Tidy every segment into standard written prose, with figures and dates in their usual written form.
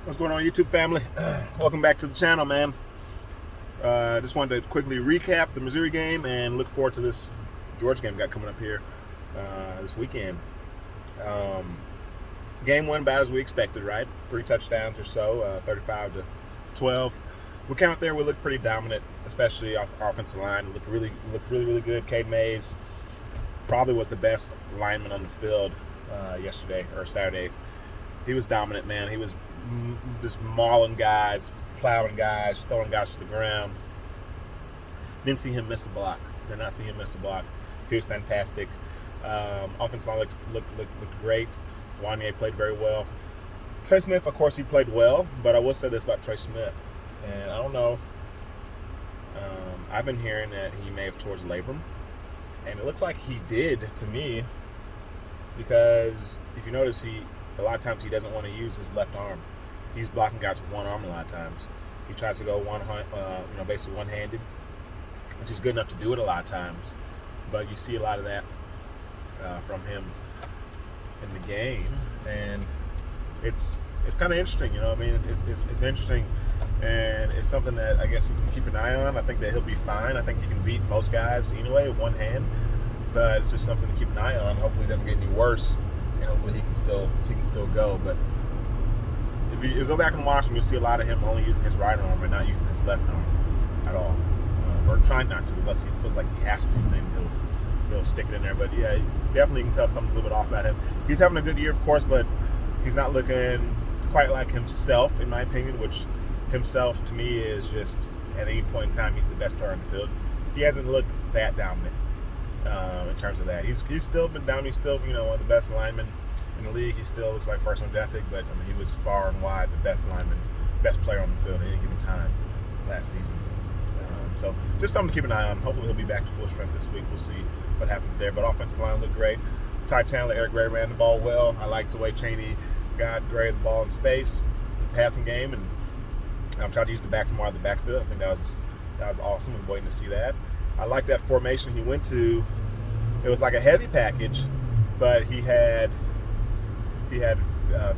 What's going on, YouTube family? Welcome back to the channel, man. Just wanted to quickly recap the Missouri game and look forward to this Georgia game we got coming up here this weekend. Game went about as we expected, right? 3 touchdowns or so, 35-12. We count there. We looked pretty dominant, especially off offensive line. It looked really good. Cade Mays probably was the best lineman on the field yesterday or Saturday. He was dominant, man. He was just mauling guys, plowing guys, throwing guys to the ground. Didn't see him miss a block. Did not see him miss a block. He was fantastic. Offensive line looked great. Wanye played very well. Trey Smith, of course, he played well, but I will say this about Trey Smith, and I don't know. I've been hearing that he may have tore his labrum, and it looks like he did to me, because if you notice, a lot of times he doesn't want to use his left arm. He's blocking guys with one arm a lot of times. He tries to go basically one-handed, which is good enough to do it a lot of times. But you see a lot of that from him in the game, and it's kind of interesting. You know what I mean? It's interesting, and it's something that I guess we can keep an eye on. I think that he'll be fine. I think he can beat most guys anyway with one hand, but it's just something to keep an eye on. Hopefully, it doesn't get any worse. And hopefully he can still go. But if you go back and watch him, you'll see a lot of him only using his right arm and not using his left arm at all, or trying not to, unless he feels like he has to. Then he'll stick it in there. But yeah, definitely you can tell something's a little bit off about him. He's having a good year, of course, but he's not looking quite like himself, in my opinion. Which himself to me is just at any point in time he's the best player on the field. He hasn't looked that dominant. In terms of that, he's still been down. He's still one of the best linemen in the league. He still looks like first-round draft pick, but he was far and wide the best lineman, best player on the field at any given time last season. So just something to keep an eye on. Hopefully he'll be back to full strength this week. We'll see what happens there. But offensive line looked great. Ty Chandler, Eric Gray ran the ball well. I liked the way Chaney got Gray the ball in space, the passing game, and I'm trying to use the backs more out of the backfield. I think that was awesome. We're waiting to see that. I like that formation he went to. It was like a heavy package, but he had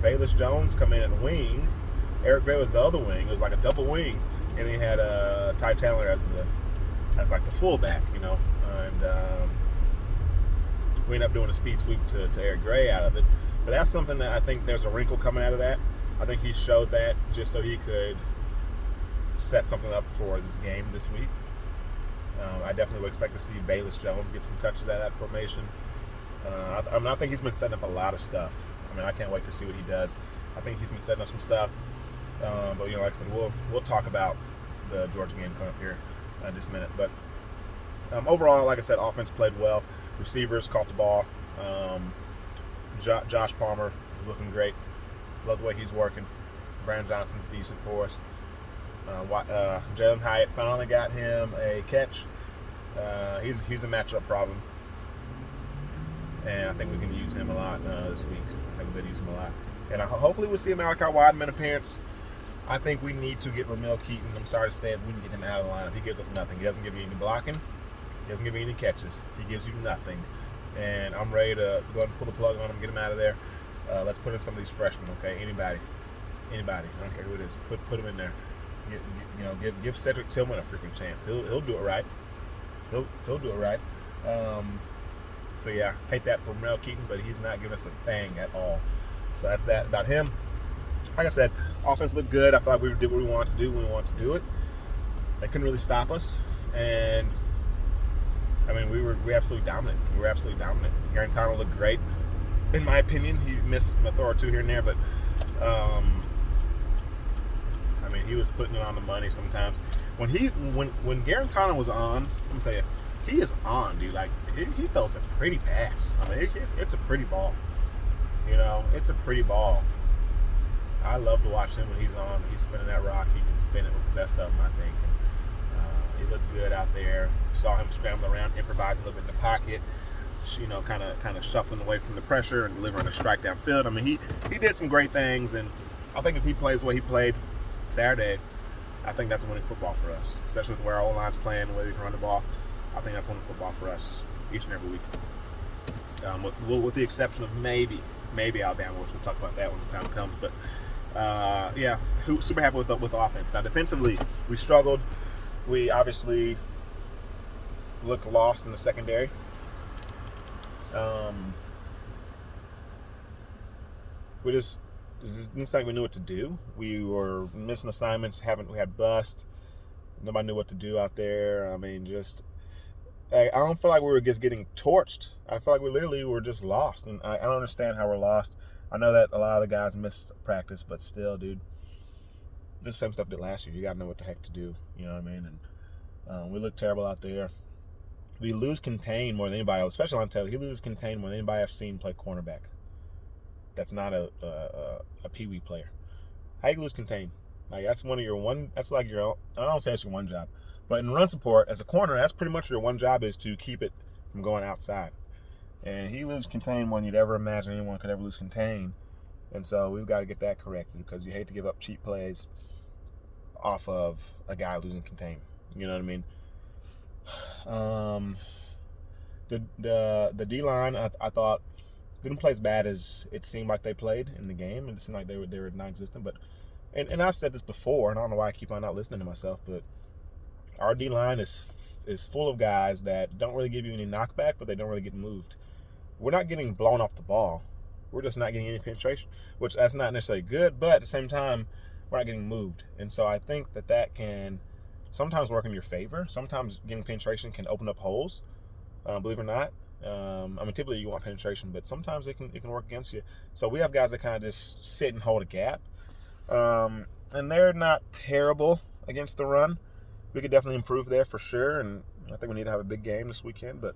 Bayless Jones come in at the wing. Eric Gray was the other wing. It was like a double wing, and he had Ty Chandler as like the fullback, And we ended up doing a speed sweep to Eric Gray out of it. But that's something that I think there's a wrinkle coming out of that. I think he showed that just so he could set something up for this game this week. I definitely would expect to see Bayless Jones get some touches out of that formation. I think he's been setting up a lot of stuff. I can't wait to see what he does. I think he's been setting up some stuff. But like I said, we'll talk about the Georgia game coming up here in just a minute. But overall, like I said, offense played well. Receivers caught the ball. Josh Palmer is looking great. Love the way he's working. Brandon Johnson's decent for us. Jalen Hyatt finally got him a catch. He's a matchup problem, and I think we can use him a lot this week. I think we'll use him a lot, and hopefully we'll see a Malachi Wideman appearance. I think we need to get Ramel Keaton. I'm sorry to say it, we need to get him out of the lineup. He gives us nothing. He doesn't give you any blocking. He doesn't give you any catches. He gives you nothing, and I'm ready to go ahead and pull the plug on him, get him out of there. Let's put in some of these freshmen, okay? Anybody. I don't care who it is. Put him in there. Give Cedric Tillman a freaking chance. He'll do it right. He'll do it right. So yeah, hate that for Mel Keaton, but he's not giving us a thing at all. So that's that about him. Like I said, offense looked good. I thought we did what we wanted to do when we wanted to do it. They couldn't really stop us, and we were absolutely dominant. Garantano looked great, in my opinion. He missed a throw or two here and there, but he was putting it on the money sometimes. When Garantano was on, let me tell you, he is on, dude. Like he throws a pretty pass. It's a pretty ball. It's a pretty ball. I love to watch him when he's on. He's spinning that rock. He can spin it with the best of them, I think. He looked good out there. Saw him scrambling around, improvising a little bit in the pocket. Kind of shuffling away from the pressure and delivering a strike downfield. He did some great things, and I think if he plays the way he played Saturday, I think that's winning football for us, especially with where our O-line's playing, the way we can run the ball. I think that's winning football for us each and every week. With the exception of maybe Alabama, which we'll talk about that when the time comes. But Yeah, super happy with the offense. Now, defensively, we struggled. We obviously looked lost in the secondary. We just didn't think we knew what to do. We were missing assignments. We had bust. Nobody knew what to do out there. I mean, I don't feel like we were just getting torched. I feel like we literally were just lost, and I don't understand how we're lost. I know that a lot of the guys missed practice, but still, dude, this same stuff did last year. You got to know what the heck to do. You know what I mean? And we look terrible out there. We lose contain more than anybody else, especially on Taylor. He loses contain more than anybody I've seen play cornerback. That's not a peewee player. How you lose contain? Like that's That's like your own. I don't say it's your one job, but in run support as a corner, that's pretty much your one job is to keep it from going outside. And he loses contain more than you'd ever imagine anyone could ever lose contain. And so we've got to get that corrected because you hate to give up cheap plays off of a guy losing contain. You know what I mean? The D line I thought didn't play as bad as it seemed like they played in the game, and it seemed like they were non-existent. But and I've said this before, and I don't know why I keep on not listening to myself, but our D line is full of guys that don't really give you any knockback, but they don't really get moved. We're not getting blown off the ball. We're just not getting any penetration, which that's not necessarily good, but at the same time, we're not getting moved. And so I think that can sometimes work in your favor. Sometimes getting penetration can open up holes, believe it or not. I mean, typically you want penetration, but sometimes it can work against you. So we have guys that kind of just sit and hold a gap. And they're not terrible against the run. We could definitely improve there for sure, and I think we need to have a big game this weekend, but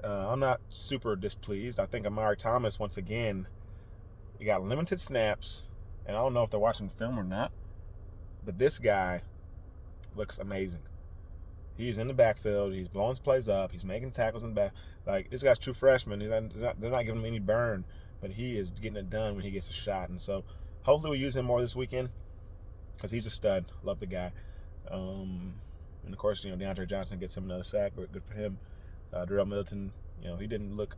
I'm not super displeased. I think Amari Thomas, once again, he got limited snaps, and I don't know if they're watching film or not, but this guy looks amazing. He's in the backfield. He's blowing his plays up. He's making tackles in the back. Like, this guy's true freshman. They're not giving him any burn, but he is getting it done when he gets a shot. And so hopefully we use him more this weekend because he's a stud. Love the guy. And, of course, DeAndre Johnson gets him another sack. Good for him. Darrell Middleton, he didn't look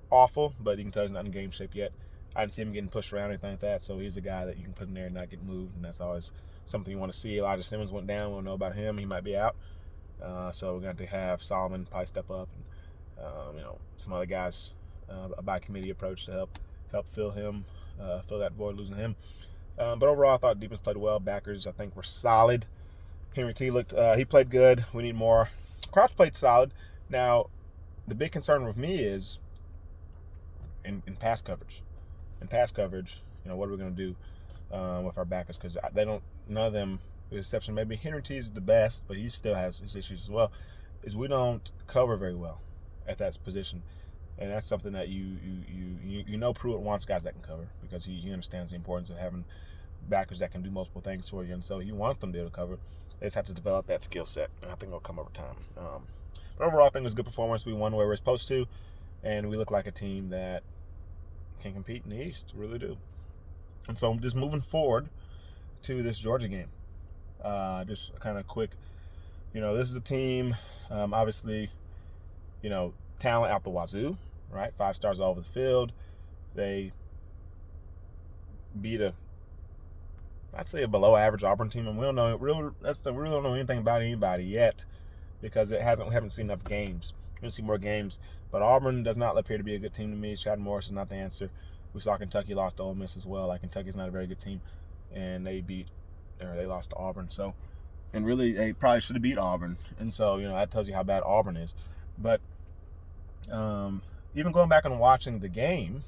awful, but you can tell he's not in game shape yet. I didn't see him getting pushed around or anything like that, so he's a guy that you can put in there and not get moved, and that's always something you want to see. Elijah Simmons went down. We don't know about him. He might be out. So we're going to have Solomon probably step up and, some other guys, a by committee approach to help fill that void, losing him. But overall, I thought defense played well. Backers, I think, were solid. Henry T he played good. We need more. Crouch played solid. Now, the big concern with me is in pass coverage. In pass coverage, what are we going to do with our backers? Because none of them, with the exception maybe Henry T is the best, but he still has his issues as well, is we don't cover very well at that position. And that's something that Pruitt wants guys that can cover because he understands the importance of having backers that can do multiple things for you. And so he wants them to be able to cover. They just have to develop that skill set, and I think it'll come over time. But overall, I think it was a good performance. We won where we were supposed to, and we look like a team that can compete in the East. Really do. And so just moving forward to this Georgia game. Just kind of quick, this is a team, obviously, talent out the wazoo, right? 5 stars all over the field. They beat I'd say a below average Auburn team, and we don't know anything about anybody yet because we haven't seen enough games. We're going to see more games, but Auburn does not appear to be a good team to me. Chad Morris is not the answer. We saw Kentucky lost to Ole Miss as well. Like, Kentucky's not a very good team, and they lost to Auburn. So, and really, they probably should have beat Auburn. And so, that tells you how bad Auburn is. But even going back and watching the game,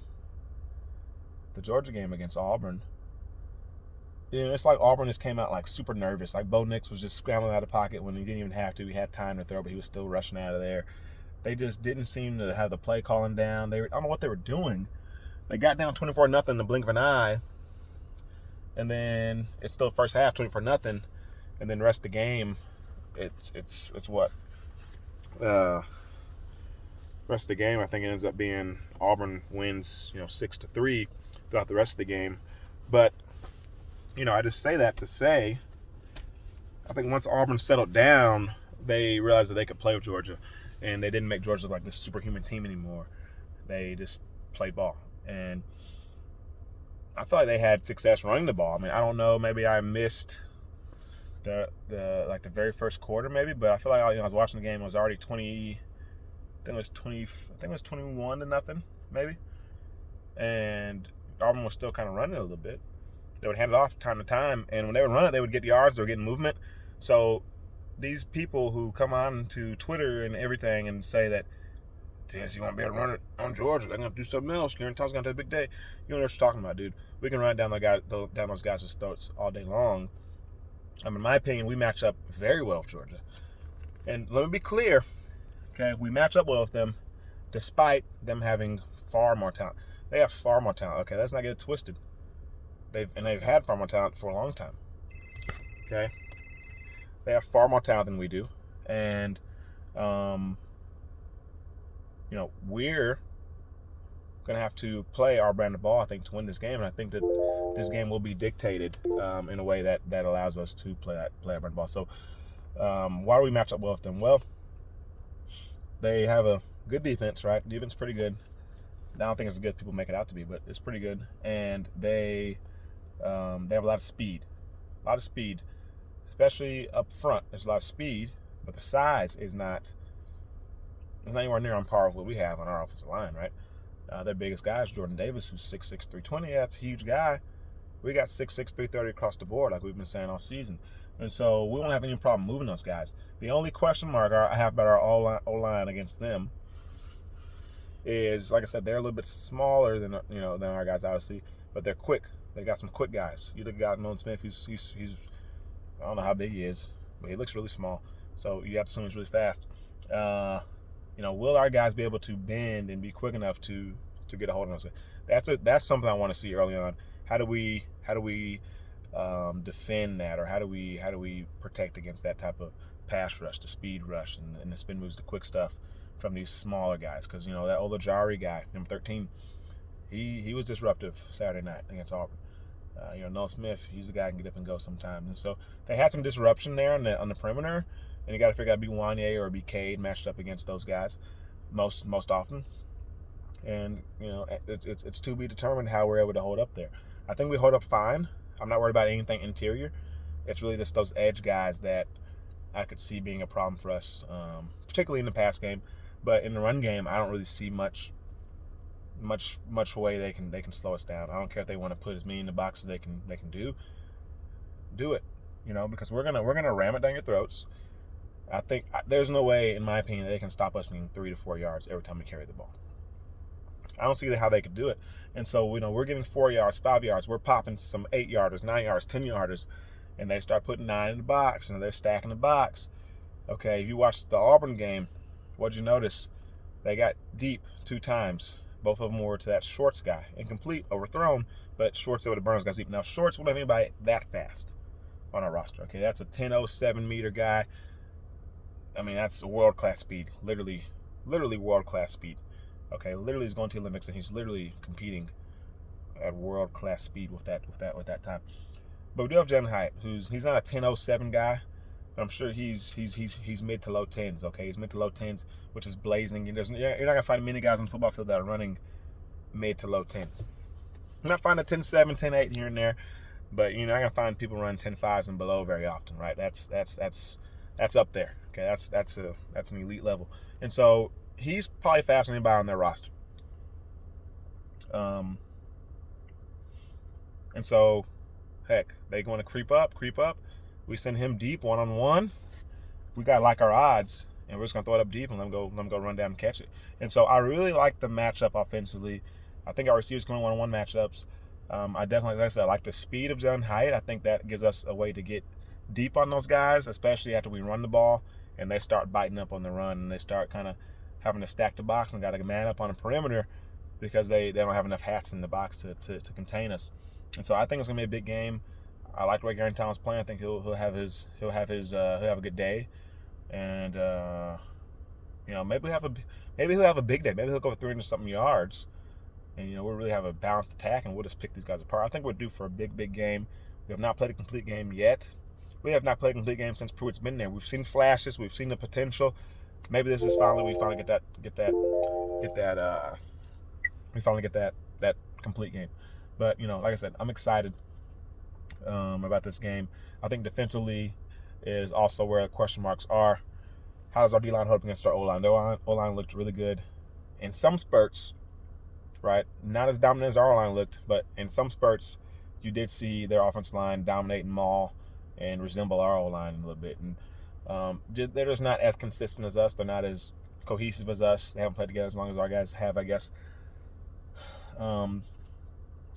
the Georgia game against Auburn, it's like Auburn just came out like super nervous. Like Bo Nix was just scrambling out of pocket when he didn't even have to. He had time to throw, but he was still rushing out of there. They just didn't seem to have the play calling down. I don't know what they were doing. They got down 24-0 in the blink of an eye, and then it's still first half 24-0, and then the rest of the game, it's what? Rest of the game, I think it ends up being Auburn wins 6-3 throughout the rest of the game, but. I just say that to say, I think once Auburn settled down, they realized that they could play with Georgia, and they didn't make Georgia like this superhuman team anymore. They just played ball, and I feel like they had success running the ball. I mean, I don't know, maybe I missed the very first quarter maybe, but I feel like I was watching the game. It was already 20. I think it was 21-0 maybe, and Auburn was still kind of running a little bit. They would hand it off time to time, and when they would run it, they would get yards. They were getting movement. So these people who come on to Twitter and everything and say that Tennessee won't be able to run it on Georgia, they're going to do something else. Garen Thomas going to have a big day. You know what you're talking about, dude. We can run down those guys' throats all day long. In my opinion, we match up very well with Georgia. And let me be clear, okay? We match up well with them despite them having far more talent. They have far more talent, okay? Let's not get it twisted. They've had far more talent for a long time, okay? They have far more talent than we do. And, we're going to have to play our brand of ball, I think, to win this game. And I think that this game will be dictated in a way that allows us to play our brand of ball. So why do we match up well with them? Well, they have a good defense, right? Defense is pretty good. I don't think it's as good as people make it out to be, but it's pretty good. And they have a lot of speed. Especially up front. There's a lot of speed, but the size is not anywhere near on par with what we have on our offensive line, right? Their biggest guy is Jordan Davis, who's 6'6", 320. Yeah, that's a huge guy. We got 6'6", 330 across the board, like we've been saying all season. And so we won't have any problem moving those guys. The only question mark I have about our O-line against them is, like I said, they're a little bit smaller than our guys, obviously, but they're quick. They got some quick guys. You look at Nolan Smith, he's I don't know how big he is, but he looks really small. So you have to assume he's really fast. Will our guys be able to bend and be quick enough to get a hold of us? That's something I want to see early on. How do we defend that, or how do we protect against that type of pass rush, the speed rush, and the spin moves, the quick stuff from these smaller guys? Because that Olajari guy, number 13, he was disruptive Saturday night against Auburn. Nolan Smith, he's the guy who can get up and go sometimes. And so they had some disruption there on the perimeter, and you got to figure out be Wanye or be Cade matched up against those guys most often. And it's to be determined how we're able to hold up there. I think we hold up fine. I'm not worried about anything interior. It's really just those edge guys that I could see being a problem for us, particularly in the pass game. But in the run game, I don't really see much way they can slow us down. I don't care if they want to put as many in the box as they can do it, because we're gonna ram it down your throats. I think there's no way, in my opinion, they can stop us from 3 to 4 yards every time we carry the ball. I don't see how they could do it. And so we're getting 4 yards, 5 yards. We're popping some 8 yarders, 9 yards, 10 yarders, and they start putting 9 in the box, and they're stacking the box. Okay, if you watched the Auburn game, what'd you notice? They got deep 2 times. Both of them were to that Shorts guy. Incomplete, overthrown, but Shorts over to Burns got deep. Now, Shorts, we don't have anybody that fast on our roster. Okay, that's a 10.07 meter guy. I mean, that's world-class speed. Literally world-class speed. Okay, literally he's going to the Olympics, and he's literally competing at world-class speed with that time. But we do have Jalen Hyatt, he's not a 10.07 guy, but I'm sure he's mid to low 10s. Okay, he's mid to low 10s, which is blazing. You're not gonna find many guys on the football field that are running mid to low 10s. You're not finding a 10.7, 10.8 here and there, but you're not gonna find people run 10.5s and below very often, right? That's up there. Okay, that's an elite level, and so he's probably faster than anybody on their roster. And so, heck, they want to creep up. We send him deep one-on-one. We got to like our odds, and we're just going to throw it up deep and let him go run down and catch it. And so I really like the matchup offensively. I think our receivers can win one-on-one matchups. I definitely, like I said, I like the speed of Jalen Hyatt. I think that gives us a way to get deep on those guys, especially after we run the ball and they start biting up on the run and they start kind of having to stack the box and got to man up on the perimeter because they don't have enough hats in the box to contain us. And so I think it's gonna be a big game. I like the way Garen Thomas playing. I think he'll have a good day, and maybe he'll have a big day. Maybe he'll go 300-something yards, and we'll really have a balanced attack, and we'll just pick these guys apart. I think we're due for a big game. We have not played a complete game yet. We have not played a complete game since Pruitt's been there. We've seen flashes. We've seen the potential. Maybe this is we finally get that complete game. But, like I said, I'm excited about this game. I think defensively is also where the question marks are. How does our D-line hold up against our O-line? The O-line looked really good in some spurts, right? Not as dominant as our O-line looked, but in some spurts, you did see their offensive line dominate and maul and resemble our O-line a little bit. And they're just not as consistent as us. They're not as cohesive as us. They haven't played together as long as our guys have, I guess.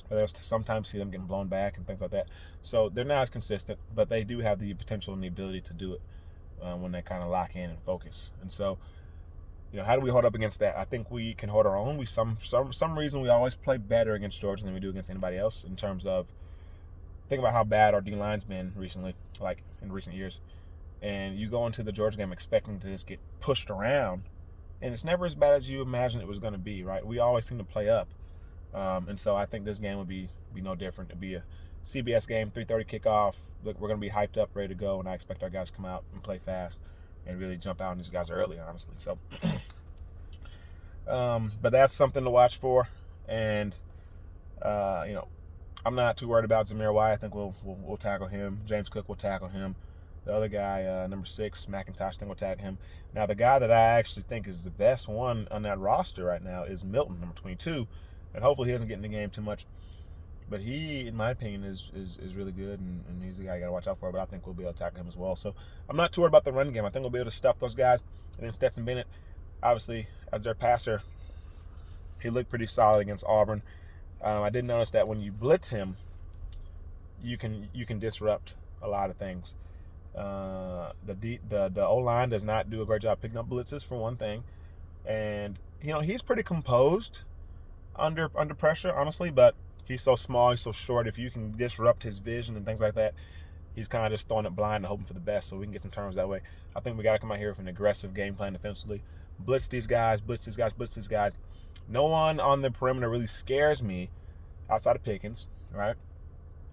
There's to sometimes see them getting blown back and things like that. So they're not as consistent, but they do have the potential and the ability to do it when they kind of lock in and focus. And so, how do we hold up against that? I think we can hold our own. Some reason we always play better against Georgia than we do against anybody else in terms of, think about how bad our D-line's been recently, like in recent years. And you go into the Georgia game expecting to just get pushed around, and it's never as bad as you imagine it was going to be, right? We always seem to play up. And so I think this game would be no different. It'd be a CBS game, 3:30 kickoff. Look, we're going to be hyped up, ready to go, and I expect our guys to come out and play fast and really jump out on these guys early, honestly. So, but that's something to watch for. And, I'm not too worried about Zamir White. I think we'll tackle him. James Cook will tackle him. The other guy, number 6, McIntosh, I think we'll tackle him. Now, the guy that I actually think is the best one on that roster right now is Milton, number 22. And hopefully he doesn't get in the game too much. But he, in my opinion, is really good, and he's the guy you got to watch out for. But I think we'll be able to tackle him as well. So I'm not too worried about the run game. I think we'll be able to stuff those guys. And then Stetson Bennett, obviously, as their passer, he looked pretty solid against Auburn. I did notice that when you blitz him, you can disrupt a lot of things. The O-line does not do a great job picking up blitzes, for one thing. And, he's pretty composed under pressure, honestly, but he's so small, he's so short. If you can disrupt his vision and things like that, he's kind of just throwing it blind and hoping for the best, so we can get some turnovers that way. I think we got to come out here with an aggressive game plan defensively. Blitz these guys. No one on the perimeter really scares me outside of Pickens, right?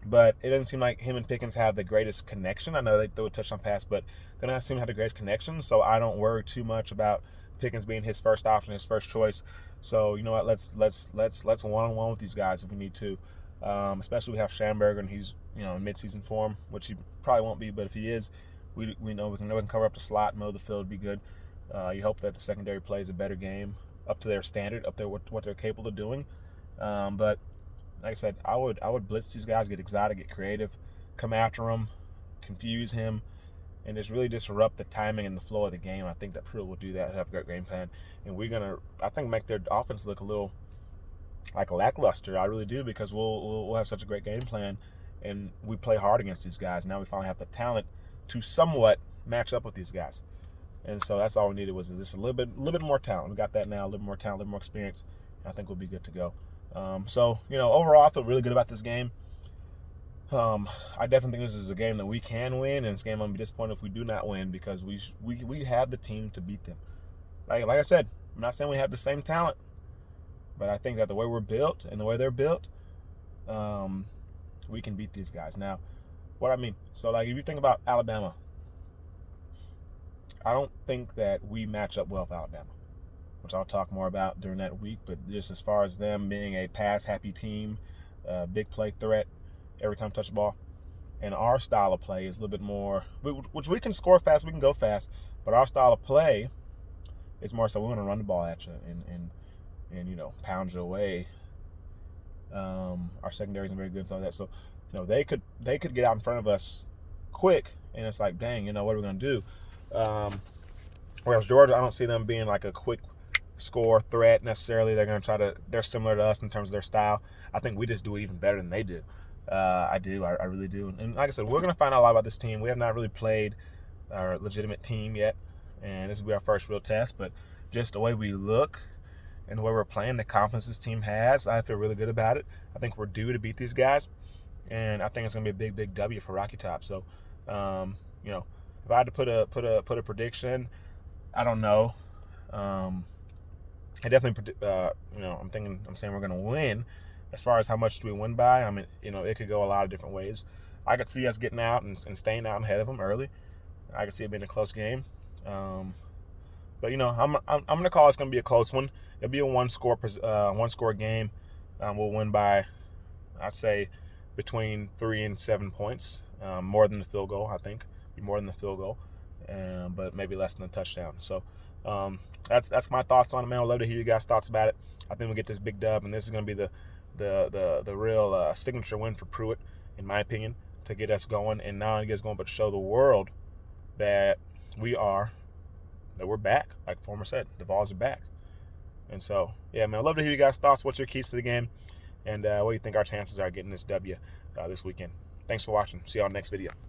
But it doesn't seem like him and Pickens have the greatest connection. I know they throw a touchdown pass, but they don't seem to have the greatest connection, so I don't worry too much about Pickens being his first option, his first choice. So you know what? Let's one-on-one with these guys if we need to. Especially we have Schamberger and he's in midseason form, which he probably won't be, but if he is, we know we can cover up the slot, middle of the field, be good. You hope that the secondary plays a better game up to their standard, up there what they're capable of doing. But like I said, I would blitz these guys, get exotic, get creative, come after him, confuse him, and just really disrupt the timing and the flow of the game. I think that Pruitt will do that, have a great game plan. And we're going to, I think, make their offense look a little like lackluster. I really do, because we'll have such a great game plan, and we play hard against these guys. Now we finally have the talent to somewhat match up with these guys. And so that's all we needed was just a little bit more talent. We got that now, a little more talent, a little more experience. I think we'll be good to go. So, overall, I feel really good about this game. I definitely think this is a game that we can win, and it's a game I'm going to be disappointed if we do not win, because we have the team to beat them. Like I said, I'm not saying we have the same talent, but I think that the way we're built and the way they're built, we can beat these guys. Now, what I mean, so if you think about Alabama, I don't think that we match up well with Alabama, which I'll talk more about during that week. But just as far as them being a pass-happy team, big play threat, every time touch the ball, and our style of play is a little bit more, which we can score fast, we can go fast, but our style of play is more so we want to run the ball at you and pound you away. Our secondary isn't very good and stuff like that. So they could get out in front of us quick, and it's like, dang, what are we gonna do? Whereas Georgia, I don't see them being like a quick score threat necessarily. They're similar to us in terms of their style. I think we just do it even better than they do. I really do. And like I said, we're going to find out a lot about this team. We have not really played our legitimate team yet, and this will be our first real test. But just the way we look and the way we're playing, the confidence this team has, I feel really good about it. I think we're due to beat these guys, and I think it's going to be a big W for Rocky Top. So, if I had to put a prediction, I don't know. I definitely, I'm saying we're going to win. As far as how much do we win by, I mean, it could go a lot of different ways. I could see us getting out and staying out ahead of them early. I could see it being a close game. But I'm going to call it's going to be a close one. It'll be a one score game. We'll win by, I'd say between 3 and 7 points, more than the field goal. I think be more than the field goal, but maybe less than a touchdown. So that's my thoughts on it, man. I'd love to hear you guys' thoughts about it. I think we'll get this big dub, and this is going to be the real signature win for Pruitt, in my opinion, to get us going. And now it gets going, but to show the world that we're back. Like Former said, the Vols are back. And so, yeah, man, I'd love to hear you guys' thoughts. What's your keys to the game? And what do you think our chances are getting this W this weekend? Thanks for watching. See you on the next video.